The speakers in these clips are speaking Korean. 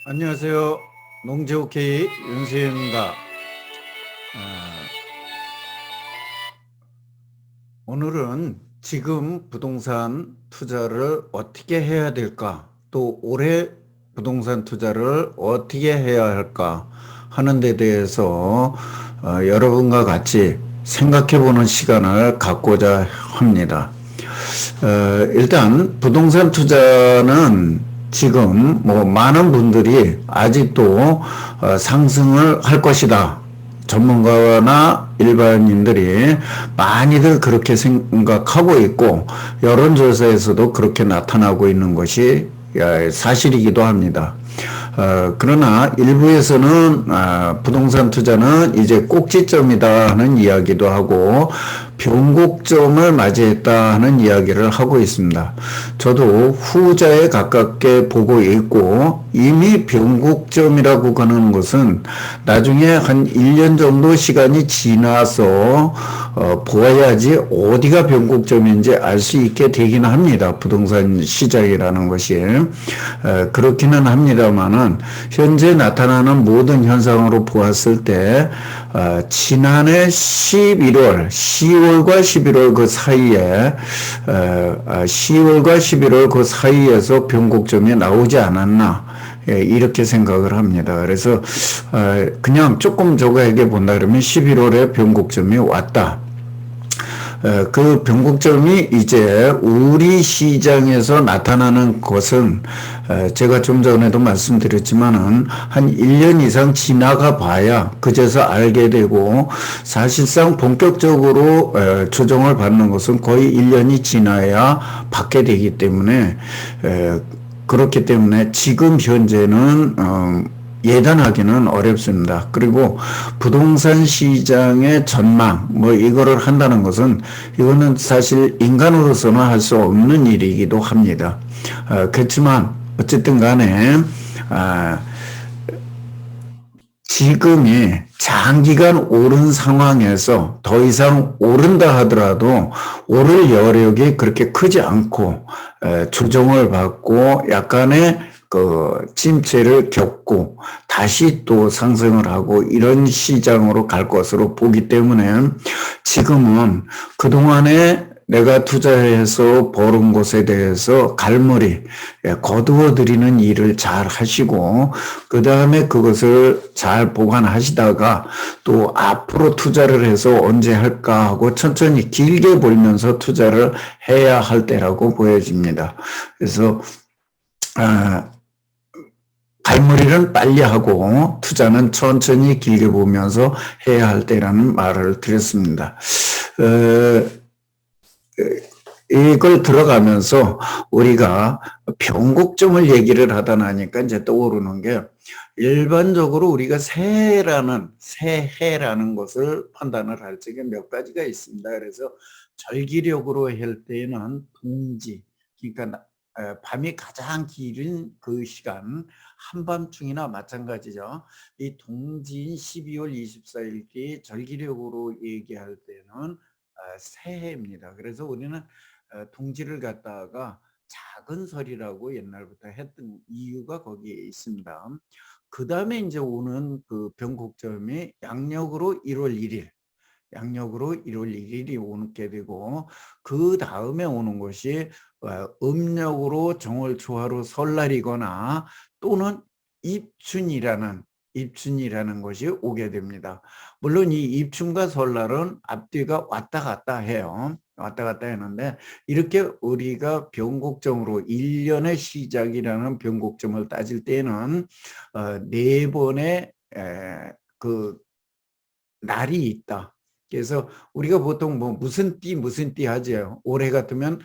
안녕하세요. 농지오케이 윤수입니다. 아, 오늘은 지금 부동산 투자를 어떻게 해야 될까? 또 올해 부동산 투자를 어떻게 해야 할까? 하는 데 대해서 여러분과 같이 생각해 보는 시간을 갖고자 합니다. 일단 부동산 투자는 지금 뭐 많은 분들이 아직도 상승을 할 것이다. 전문가나 일반인들이 많이들 그렇게 생각하고 있고 여론조사에서도 그렇게 나타나고 있는 것이 사실이기도 합니다. 그러나 일부에서는 부동산 투자는 이제 꼭지점이다 하는 이야기도 하고 변곡점을 맞이했다 하는 이야기를 하고 있습니다. 저도 후자에 가깝게 보고 있고 이미 변곡점이라고 하는 것은 나중에 한 1년 정도 시간이 지나서 보아야지 어디가 변곡점인지 알 수 있게 되긴 합니다. 부동산 시장이라는 것이. 그렇기는 합니다만은 현재 나타나는 모든 현상으로 보았을 때 지난해 11월, 10월과 11월 그 사이에 10월과 11월 그 사이에서 변곡점이 나오지 않았나 이렇게 생각을 합니다. 그래서 그냥 조금 저거에게 본다 그러면 11월에 변곡점이 왔다. 그 변곡점이 이제 우리 시장에서 나타나는 것은 제가 좀 전에도 말씀드렸지만은 한 1년 이상 지나가 봐야 그제서 알게 되고 사실상 본격적으로 조정을 받는 것은 거의 1년이 지나야 받게 되기 때문에 그렇기 때문에 지금 현재는 예단하기는 어렵습니다. 그리고 부동산 시장의 전망, 뭐 이거를 한다는 것은 이거는 사실 인간으로서는 할 수 없는 일이기도 합니다. 그렇지만 어쨌든 간에 지금이 장기간 오른 상황에서 더 이상 오른다 하더라도 오를 여력이 그렇게 크지 않고 조정을 받고 약간의 그 침체를 겪고 다시 또 상승을 하고 이런 시장으로 갈 것으로 보기 때문에 지금은 그동안에 내가 투자해서 벌은 것에 대해서 갈무리, 거두어 들이는 일을 잘 하시고, 그 다음에 그것을 잘 보관하시다가 또 앞으로 투자를 해서 언제 할까 하고 천천히 길게 보면서 투자를 해야 할 때라고 보여집니다. 그래서, 갈무리는 빨리 하고 투자는 천천히 길게 보면서 해야 할 때라는 말을 드렸습니다. 이걸 들어가면서 우리가 변곡점을 얘기를 하다 나니까 이제 떠오르는 게 일반적으로 우리가 새해라는 것을 판단을 할 적에 몇 가지가 있습니다. 그래서 절기력으로 할 때는 동지, 그러니까 밤이 가장 길은 그 시간, 한밤중이나 마찬가지죠. 이 동지인 12월 24일기 절기력으로 얘기할 때는 새해입니다. 그래서 우리는 동지를 갖다가 작은 설이라고 옛날부터 했던 이유가 거기에 있습니다. 그 다음에 이제 오는 그 변곡점이 양력으로 1월 1일, 양력으로 1월 1일이 오게 되고 그 다음에 오는 것이 음력으로 정월 초하루 설날이거나 또는 입춘이라는 것이 오게 됩니다. 물론 이 입춘과 설날은 앞뒤가 왔다 갔다 해요. 왔다 갔다 했는데 이렇게 우리가 변곡점으로 1년의 시작이라는 변곡점을 따질 때는 네 번의 그 날이 있다. 그래서 우리가 보통 뭐 무슨 띠 하죠. 올해 같으면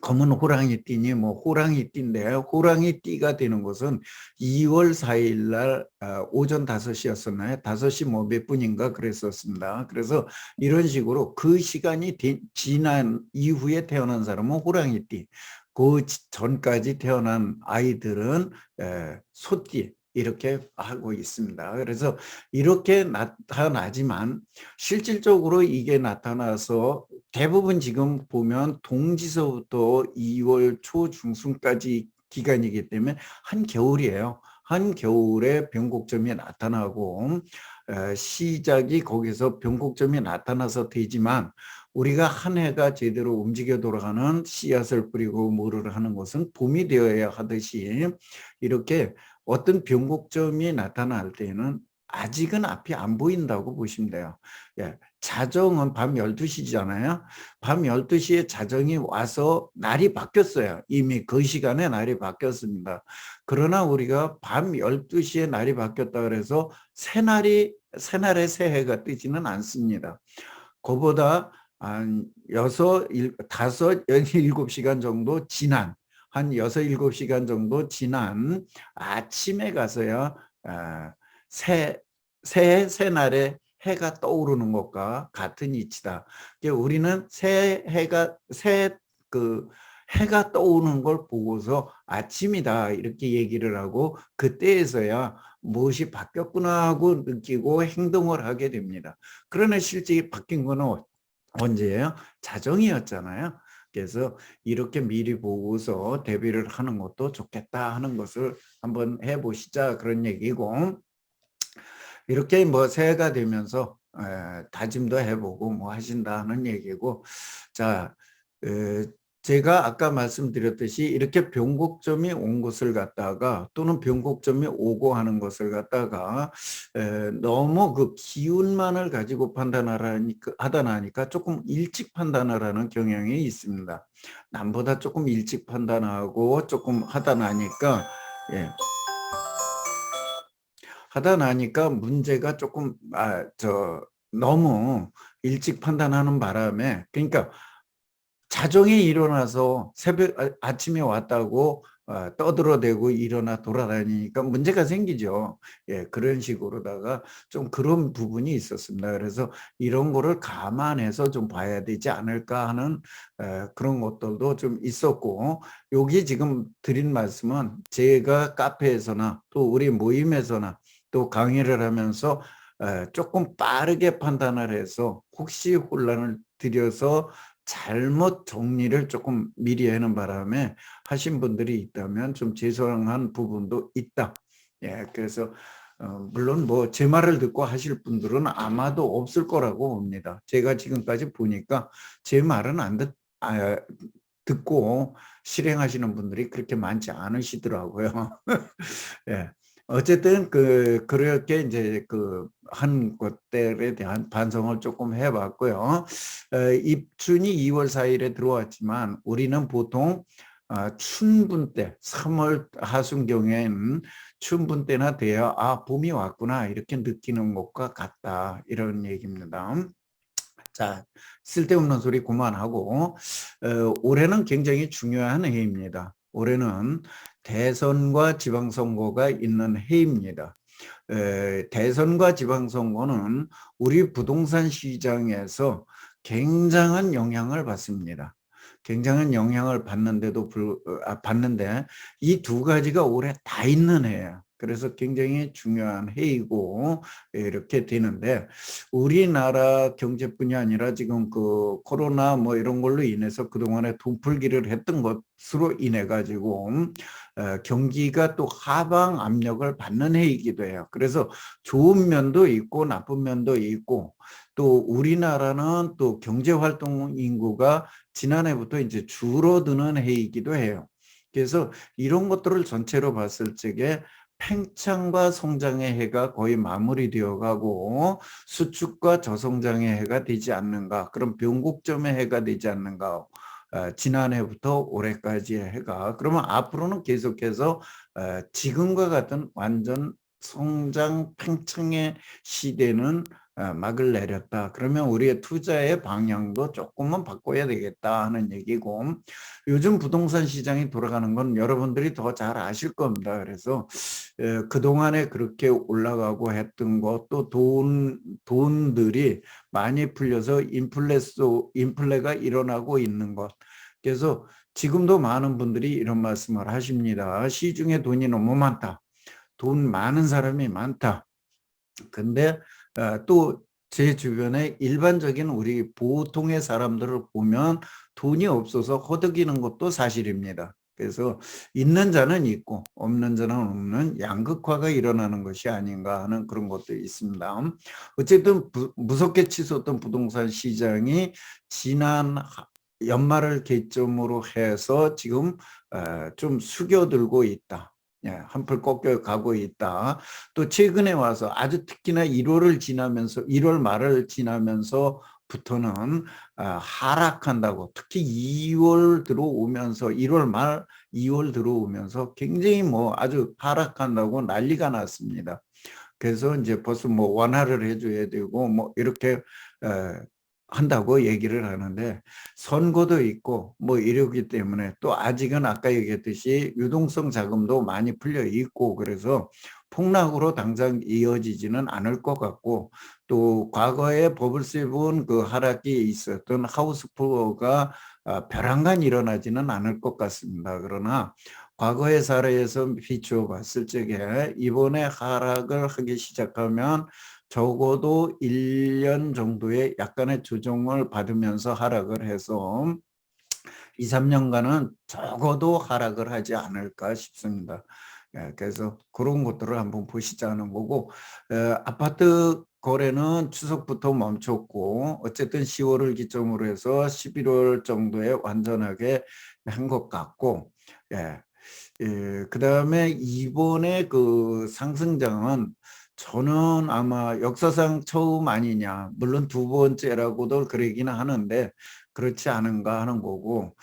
검은 호랑이 띠니 뭐 호랑이 띠인데 호랑이 띠가 되는 것은 2월 4일 날 오전 5시였었나요? 5시 뭐 몇 분인가 그랬었습니다. 그래서 이런 식으로 그 시간이 지난 이후에 태어난 사람은 호랑이 띠, 그 전까지 태어난 아이들은 소띠 이렇게 하고 있습니다. 그래서 이렇게 나타나지만 실질적으로 이게 나타나서 대부분 지금 보면 동지서부터 2월 초 중순까지 기간이기 때문에 한겨울이에요. 한겨울에 변곡점이 나타나고 시작이 거기서 변곡점이 나타나서 되지만 우리가 한 해가 제대로 움직여 돌아가는 씨앗을 뿌리고 뭐를 하는 것은 봄이 되어야 하듯이 이렇게 어떤 변곡점이 나타날 때는 아직은 앞이 안 보인다고 보시면 돼요. 예, 자정은 밤 12시잖아요. 밤 12시에 자정이 와서 날이 바뀌었어요. 이미 그 시간에 날이 바뀌었습니다. 그러나 우리가 밤 12시에 날이 바뀌었다 그래서 새날에 새해가 뜨지는 않습니다. 그보다 한 다섯, 일곱 시간 정도 지난, 한 여섯, 일곱 시간 정도 지난 아침에 가서야 새날에 해가 떠오르는 것과 같은 이치다. 우리는 해가 떠오르는 걸 보고서 아침이다 이렇게 얘기를 하고 그때에서야 무엇이 바뀌었구나 하고 느끼고 행동을 하게 됩니다. 그러나 실제 바뀐 거는 언제예요? 자정이었잖아요. 그래서 이렇게 미리 보고서 대비를 하는 것도 좋겠다 하는 것을 한번 해보시자 그런 얘기고, 이렇게 뭐 새해가 되면서 다짐도 해보고 뭐 하신다는 얘기고, 자, 제가 아까 말씀드렸듯이 이렇게 변곡점이 온 것을 갖다가 또는 변곡점이 오고 하는 것을 갖다가 너무 그 기운만을 가지고 하다 나니까 조금 일찍 판단하라는 경향이 있습니다. 남보다 조금 일찍 판단하고 조금 하다 나니까 문제가 조금 너무 일찍 판단하는 바람에, 그러니까 자정에 일어나서 아침에 왔다고 떠들어대고 일어나 돌아다니니까 문제가 생기죠. 예, 그런 식으로다가 좀 그런 부분이 있었습니다. 그래서 이런 거를 감안해서 좀 봐야 되지 않을까 하는 그런 것들도 좀 있었고, 여기 지금 드린 말씀은 제가 카페에서나 또 우리 모임에서나 또 강의를 하면서 조금 빠르게 판단을 해서 혹시 혼란을 드려서 잘못 정리를 조금 미리 하는 바람에 하신 분들이 있다면 좀 죄송한 부분도 있다. 예, 그래서 물론 뭐 제 말을 듣고 하실 분들은 아마도 없을 거라고 봅니다. 제가 지금까지 보니까 제 말은 듣고 실행하시는 분들이 그렇게 많지 않으시더라고요. 예. 어쨌든 그렇게 이제 한 것들에 대한 반성을 조금 해봤고요. 입춘이 2월 4일에 들어왔지만 우리는 보통 춘분 때, 3월 하순경에는 춘분 때나 돼야 봄이 왔구나 이렇게 느끼는 것과 같다 이런 얘기입니다. 자, 쓸데없는 소리 그만하고 올해는 굉장히 중요한 해입니다. 올해는 대선과 지방선거가 있는 해입니다. 대선과 지방선거는 우리 부동산 시장에서 굉장한 영향을 받습니다. 굉장한 영향을 받는데 이 두 가지가 올해 다 있는 해예요. 그래서 굉장히 중요한 해이고 이렇게 되는데, 우리나라 경제뿐이 아니라 지금 코로나 뭐 이런 걸로 인해서 그동안에 돈풀기를 했던 것으로 인해 가지고 경기가 또 하방 압력을 받는 해이기도 해요. 그래서 좋은 면도 있고 나쁜 면도 있고, 또 우리나라는 또 경제활동 인구가 지난해부터 이제 줄어드는 해이기도 해요. 그래서 이런 것들을 전체로 봤을 적에 팽창과 성장의 해가 거의 마무리되어 가고 수축과 저성장의 해가 되지 않는가, 그런 변곡점의 해가 되지 않는가, 지난해부터 올해까지의 해가. 그러면 앞으로는 계속해서 지금과 같은 완전 성장 팽창의 시대는 막을 내렸다. 그러면 우리의 투자의 방향도 조금은 바꿔야 되겠다 하는 얘기고, 요즘 부동산 시장이 돌아가는 건 여러분들이 더 잘 아실 겁니다. 그래서 그동안에 그렇게 올라가고 했던 것, 또 돈들이 많이 풀려서 인플레가 일어나고 있는 것. 그래서 지금도 많은 분들이 이런 말씀을 하십니다. 시중에 돈이 너무 많다. 돈 많은 사람이 많다. 근데 또 제 주변에 일반적인 우리 보통의 사람들을 보면 돈이 없어서 허덕이는 것도 사실입니다. 그래서 있는 자는 있고 없는 자는 없는 양극화가 일어나는 것이 아닌가 하는 그런 것도 있습니다. 어쨌든 무섭게 치솟던 부동산 시장이 지난 연말을 기점으로 해서 지금 좀 숙여들고 있다. 예, 한풀 꺾여가고 있다. 또 최근에 와서 아주 특히나 1월을 지나면서 1월 말을 지나면서부터는 하락한다고, 특히 2월 들어오면서 1월 말 2월 들어오면서 굉장히 뭐 아주 하락한다고 난리가 났습니다. 그래서 이제 벌써 뭐 완화를 해줘야 되고 뭐 이렇게 한다고 얘기를 하는데, 선거도 있고 뭐 이러기 때문에 또 아직은 아까 얘기했듯이 유동성 자금도 많이 풀려 있고, 그래서 폭락으로 당장 이어지지는 않을 것 같고, 또 과거에 버블스 분 그 하락이 있었던 하우스포가 벼랑간 일어나지는 않을 것 같습니다. 그러나 과거의 사례에서 비추어 봤을 적에 이번에 하락을 하기 시작하면 적어도 1년 정도의 약간의 조정을 받으면서 하락을 해서 2, 3년간은 적어도 하락을 하지 않을까 싶습니다. 그래서 그런 것들을 한번 보시자는 거고, 아파트 거래는 추석부터 멈췄고 어쨌든 10월을 기점으로 해서 11월 정도에 완전하게 한 것 같고, 그다음에 이번에 그 상승장은 저는 아마 역사상 처음 아니냐, 물론 두 번째라고도 그러기는 하는데 그렇지 않은가 하는 거고,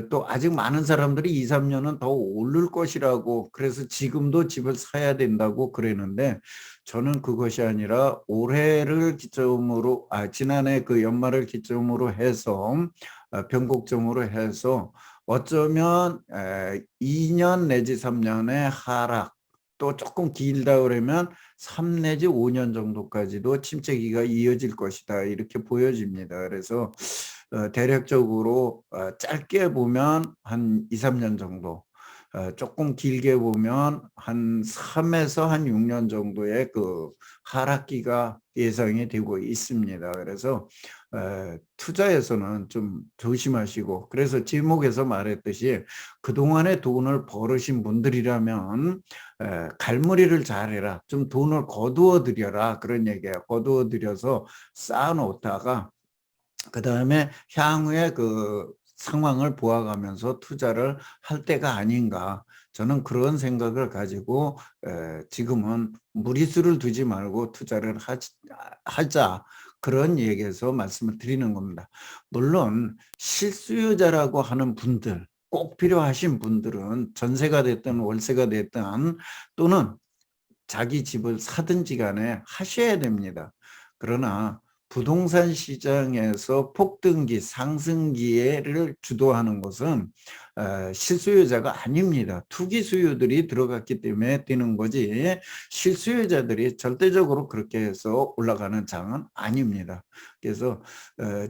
또 아직 많은 사람들이 2, 3년은 더 오를 것이라고, 그래서 지금도 집을 사야 된다고 그러는데, 저는 그것이 아니라 올해를 기점으로, 지난해 그 연말을 기점으로 해서 변곡점으로 해서 어쩌면 2년 내지 3년의 하락, 또 조금 길다 그러면 3 내지 5년 정도까지도 침체기가 이어질 것이다, 이렇게 보여집니다. 그래서 대략적으로 짧게 보면 한 2, 3년 정도, 조금 길게 보면 한 3에서 한 6년 정도의 그 하락기가 예상이 되고 있습니다. 그래서 투자에서는 좀 조심하시고, 그래서 제목에서 말했듯이 그동안에 돈을 벌으신 분들이라면 갈무리를 잘해라, 좀 돈을 거두어 들여라, 그런 얘기예요. 거두어 들여서 쌓아 놓다가 그 다음에 향후에 그 상황을 보아가면서 투자를 할 때가 아닌가, 저는 그런 생각을 가지고 지금은 무리수를 두지 말고 투자를 하자, 그런 얘기에서 말씀을 드리는 겁니다. 물론 실수요자라고 하는 분들, 꼭 필요하신 분들은 전세가 됐든 월세가 됐든 또는 자기 집을 사든지 간에 하셔야 됩니다. 그러나 부동산 시장에서 폭등기, 상승기를 주도하는 것은 실수요자가 아닙니다. 투기 수요들이 들어갔기 때문에 되는 거지, 실수요자들이 절대적으로 그렇게 해서 올라가는 장은 아닙니다. 그래서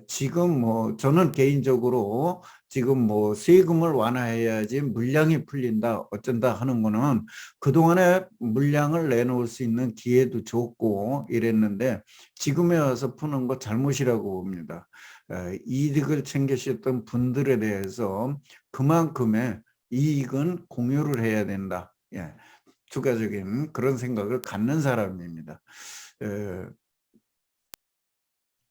지금 뭐 저는 개인적으로 지금 뭐 세금을 완화해야지 물량이 풀린다 어쩐다 하는 거는, 그동안에 물량을 내놓을 수 있는 기회도 줬고 이랬는데 지금에 와서 푸는 거 잘못이라고 봅니다. 이득을 챙기셨던 분들에 대해서 그만큼의 이익은 공유를 해야 된다. 추가적인 그런 생각을 갖는 사람입니다.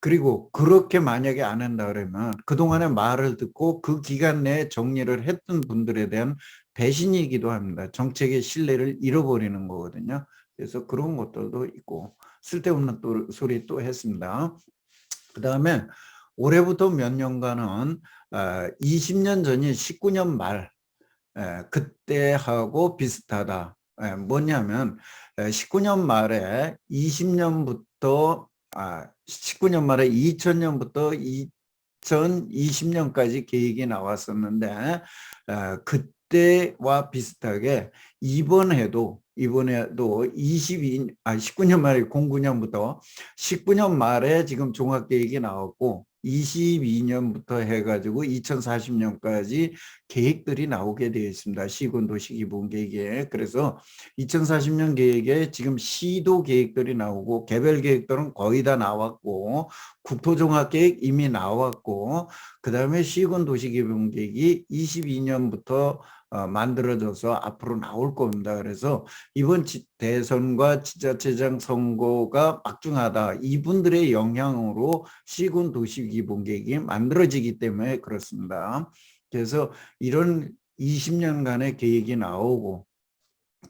그리고 그렇게 만약에 안 한다 그러면 그동안의 말을 듣고 그 기간 내에 정리를 했던 분들에 대한 배신이기도 합니다. 정책의 신뢰를 잃어버리는 거거든요. 그래서 그런 것들도 있고, 쓸데없는 또 소리 또 했습니다. 그 다음에 올해부터 몇 년간은 20년 전인 19년 말, 그때하고 비슷하다. 뭐냐면 19년 말에 20년부터 19년 말에 2000년부터 2020년까지 계획이 나왔었는데 그때와 비슷하게 이번에도 19년 말에 09년부터 19년 말에 지금 종합계획이 나왔고 22년부터 해가지고 2040년까지 계획들이 나오게 되어 있습니다. 시군 도시기본 계획에. 그래서 2040년 계획에 지금 시도 계획들이 나오고 개별 계획들은 거의 다 나왔고 국토종합계획 이미 나왔고 그다음에 시군 도시기본 계획이 22년부터 만들어져서 앞으로 나올 겁니다. 그래서 이번 대선과 지자체장 선거가 막중하다. 이분들의 영향으로 시군 도시기본계획이 만들어지기 때문에 그렇습니다. 그래서 이런 20년간의 계획이 나오고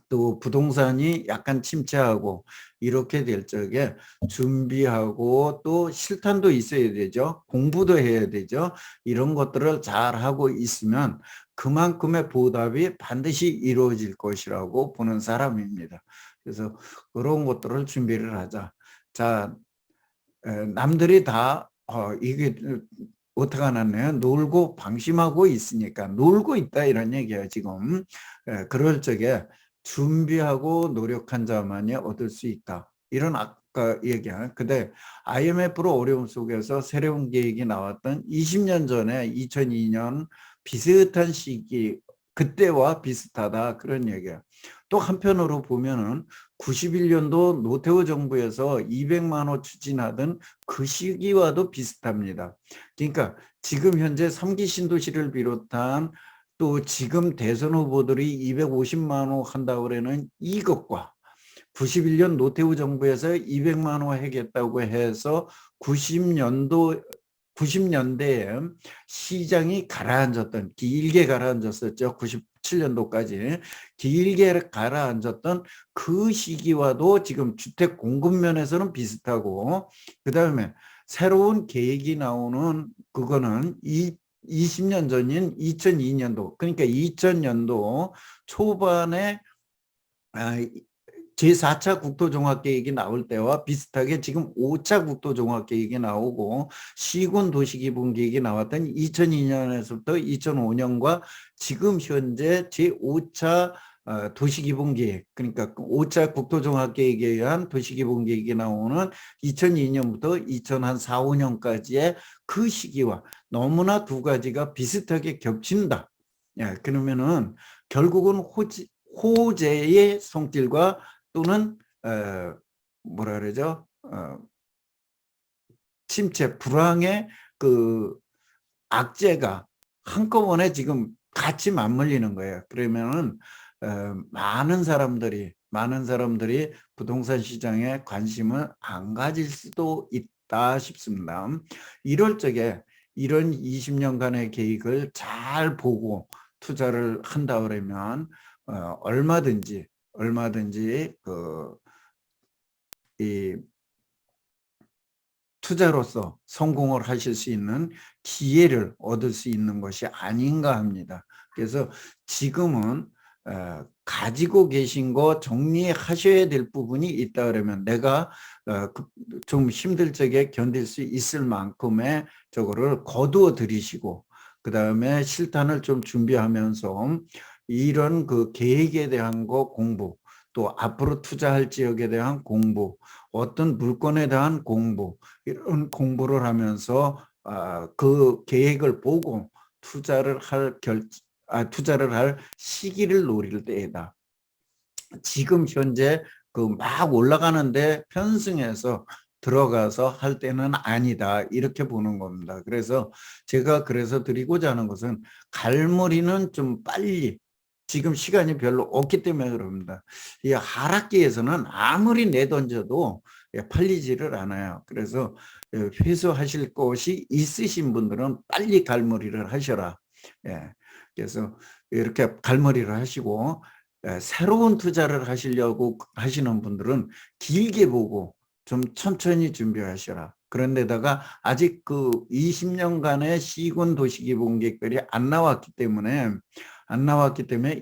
또 부동산이 약간 침체하고 이렇게 될 적에 준비하고 또 실탄도 있어야 되죠. 공부도 해야 되죠. 이런 것들을 잘 하고 있으면 그만큼의 보답이 반드시 이루어질 것이라고 보는 사람입니다. 그래서 그런 것들을 준비를 하자. 자, 남들이 다 이게 어떡하나요? 놀고 방심하고 있으니까 놀고 있다 이런 얘기예요 지금. 그럴 적에 준비하고 노력한 자만이 얻을 수 있다. 이런 아까 얘기한 근데 IMF로 어려움 속에서 새로운 계획이 나왔던 20년 전에 2002년 비슷한 시기 그때와 비슷하다 그런 얘기예요. 또 한편으로 보면은 91년도 노태우 정부에서 200만 호 추진하던 그 시기와도 비슷합니다. 그러니까 지금 현재 3기 신도시를 비롯한 또 지금 대선 후보들이 250만 호 한다고 그러는 이것과 91년 노태우 정부에서 200만 호 하겠다고 해서 90년대에 시장이 가라앉았던 길게 가라앉았었죠. 97년도까지 길게 가라앉았던 그 시기와도 지금 주택 공급 면에서는 비슷하고 그다음에 새로운 계획이 나오는 그거는 20년 전인 2002년도 그러니까 2000년도 초반에 제4차 국토종합계획이 나올 때와 비슷하게 지금 5차 국토종합계획이 나오고 시군 도시기본계획이 나왔던 2002년에서부터 2005년과 지금 현재 제5차 도시기본계획 그러니까 5차 국토종합계획에 의한 도시기본계획이 나오는 2002년부터 2004, 5년까지의 그 시기와 너무나 두 가지가 비슷하게 겹친다. 그러면은 결국은 호재의 성질과 또는 뭐라 그러죠? 침체, 불황의 그 악재가 한꺼번에 지금 같이 맞물리는 거예요. 그러면은 많은 사람들이 부동산 시장에 관심을 안 가질 수도 있다 싶습니다. 이럴 적에 이런 20년간의 계획을 잘 보고 투자를 한다 그러면 얼마든지 이 투자로서 성공을 하실 수 있는 기회를 얻을 수 있는 것이 아닌가 합니다. 그래서 지금은 가지고 계신 거 정리하셔야 될 부분이 있다 그러면 내가 좀 힘들 적에 견딜 수 있을 만큼의 저거를 거두어 들이시고 그 다음에 실탄을 좀 준비하면서 이런 그 계획에 대한 거 공부 또 앞으로 투자할 지역에 대한 공부 어떤 물건에 대한 공부 이런 공부를 하면서 그 계획을 보고 투자를 할 시기를 노릴 때이다. 지금 현재 그 막 올라가는데 편승해서 들어가서 할 때는 아니다 이렇게 보는 겁니다. 그래서 제가 드리고자 하는 것은 갈무리는 좀 빨리 지금 시간이 별로 없기 때문에 그럽니다. 이 하락기에서는 아무리 내던져도 팔리지를 않아요. 그래서 회수하실 것이 있으신 분들은 빨리 갈무리를 하셔라. 그래서 이렇게 갈무리를 하시고 새로운 투자를 하시려고 하시는 분들은 길게 보고 좀 천천히 준비하셔라. 그런데다가 아직 그 20년간의 시군 도시기본계획들이 안 나왔기 때문에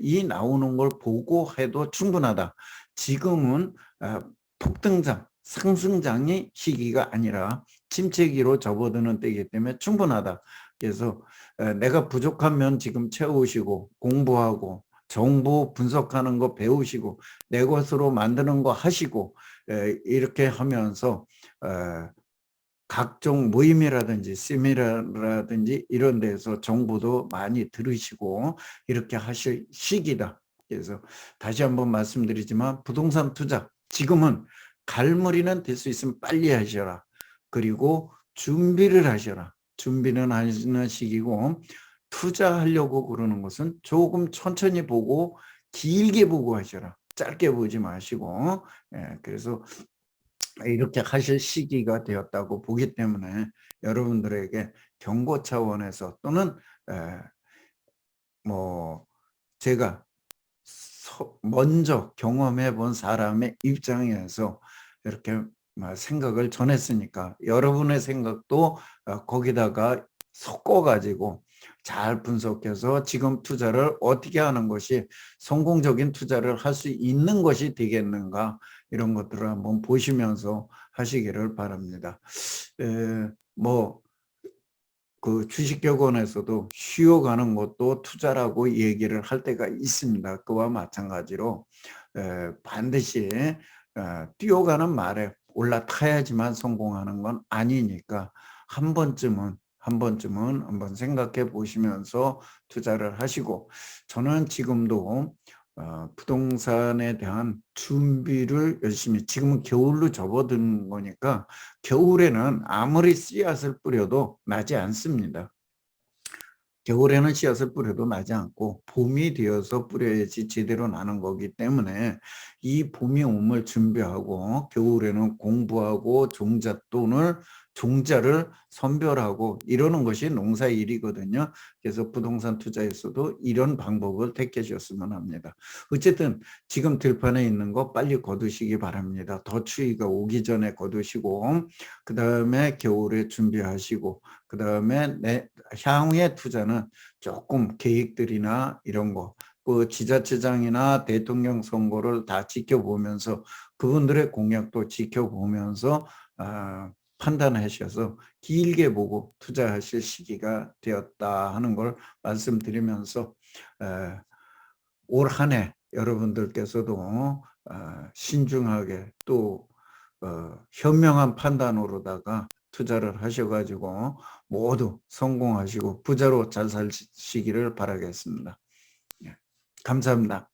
이 나오는 걸 보고 해도 충분하다. 지금은 폭등장, 상승장의 시기가 아니라 침체기로 접어드는 때이기 때문에 충분하다. 그래서 내가 부족한 면 지금 채우시고 공부하고 정보 분석하는 거 배우시고 내 것으로 만드는 거 하시고 이렇게 하면서 각종 모임이라든지 세미나라든지 이런 데서 정보도 많이 들으시고 이렇게 하실 시기다. 그래서 다시 한번 말씀드리지만 부동산 투자 지금은 갈무리는 될 수 있으면 빨리 하셔라. 그리고 준비를 하셔라. 준비는 하시는 시기고 투자하려고 그러는 것은 조금 천천히 보고 길게 보고 하셔라. 짧게 보지 마시고. 그래서 이렇게 하실 시기가 되었다고 보기 때문에 여러분들에게 경고 차원에서 또는 뭐 제가 먼저 경험해 본 사람의 입장에서 이렇게 생각을 전했으니까 여러분의 생각도 거기다가 섞어 가지고 잘 분석해서 지금 투자를 어떻게 하는 것이 성공적인 투자를 할 수 있는 것이 되겠는가 이런 것들을 한번 보시면서 하시기를 바랍니다. 뭐 그 주식격언에서도 쉬어가는 것도 투자라고 얘기를 할 때가 있습니다. 그와 마찬가지로 반드시 뛰어가는 말에 올라타야지만 성공하는 건 아니니까 한 번쯤은 한번 생각해 보시면서 투자를 하시고 저는 지금도 부동산에 대한 준비를 열심히 지금은 겨울로 접어든 거니까 겨울에는 아무리 씨앗을 뿌려도 나지 않습니다. 겨울에는 씨앗을 뿌려도 나지 않고 봄이 되어서 뿌려야지 제대로 나는 거기 때문에 이 봄이 오면 준비하고 겨울에는 공부하고 종자를 선별하고 이러는 것이 농사일이거든요. 그래서 부동산 투자에서도 이런 방법을 택하셨으면 합니다. 어쨌든 지금 들판에 있는 거 빨리 거두시기 바랍니다. 더 추위가 오기 전에 거두시고 그 다음에 겨울에 준비하시고 그 다음에 향후의 투자는 조금 계획들이나 이런 거, 그 지자체장이나 대통령 선거를 다 지켜보면서 그분들의 공약도 지켜보면서 판단하셔서 길게 보고 투자하실 시기가 되었다 하는 걸 말씀드리면서 올 한 해 여러분들께서도 신중하게 또 현명한 판단으로다가 투자를 하셔가지고 모두 성공하시고 부자로 잘 사시기를 바라겠습니다. 감사합니다.